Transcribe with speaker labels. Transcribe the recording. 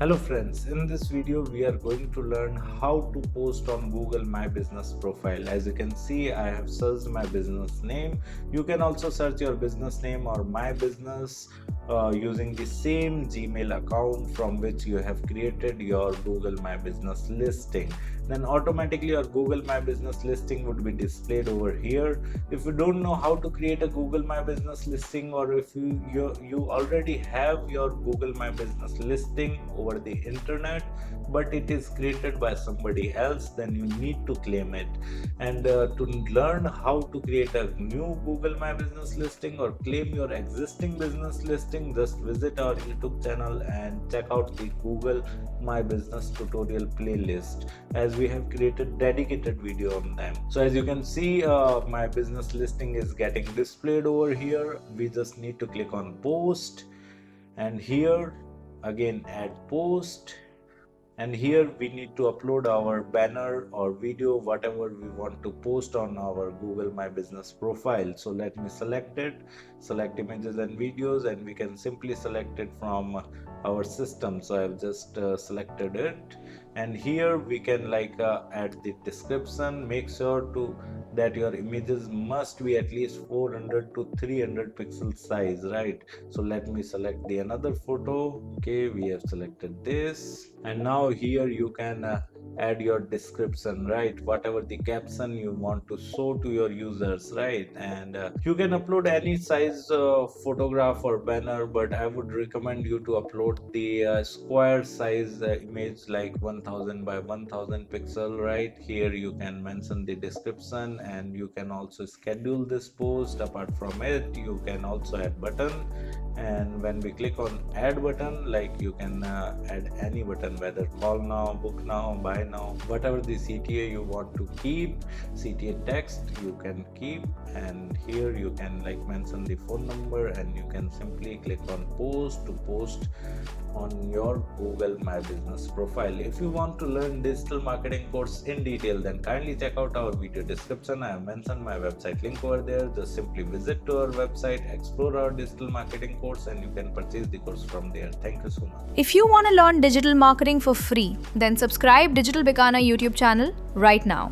Speaker 1: Hello friends, in this video we are going to learn how to post on Google My Business profile. As you can see, I have searched my business name. You can also search your business name or my business using the same Gmail account from which you have created your Google My Business listing. Then automatically your Google My Business listing would be displayed over here. If you don't know how to create a Google My Business listing, or if you already have your Google My Business listing over the internet but it is created by somebody else, then you need to claim it. And to learn how to create a new Google My Business listing or claim your existing business listing, just visit our YouTube channel and check out the Google My Business tutorial playlist, as we have created dedicated video on them. So as you can see, my business listing is getting displayed over here. We just need to click on post, and here again add post, and here we need to upload our banner or video, whatever we want to post on our Google My Business profile. So let me select it, select images and videos, and we can simply select it from our system. So I've just selected it, and here we can add the description. Make sure to that your images must be at least 400 to 300 pixel size, right? So let me select the another photo. Okay, we have selected this, and now here you can add your description, right? Whatever the caption you want to show to your users, right? And you can upload any size photograph or banner, but I would recommend you to upload the square size image, like 1000 by 1000 pixel, right? Here you can mention the description, and you can also schedule this post. Apart from it, you can also add button, and when we click on add button, like you can add any button, whether call now, book now, buy now, whatever the CTA you want to keep. CTA text you can keep, and here you can mention the phone number, and you can simply click on post to post on your Google My Business profile. If you want to learn digital marketing course in detail, then kindly check out our video description. I have mentioned my website link over there. Just simply visit to our website, explore our digital marketing course, and you can purchase the course from there. Thank you so much.
Speaker 2: If you want to learn digital marketing for free, then subscribe Digital Bikana YouTube channel right now.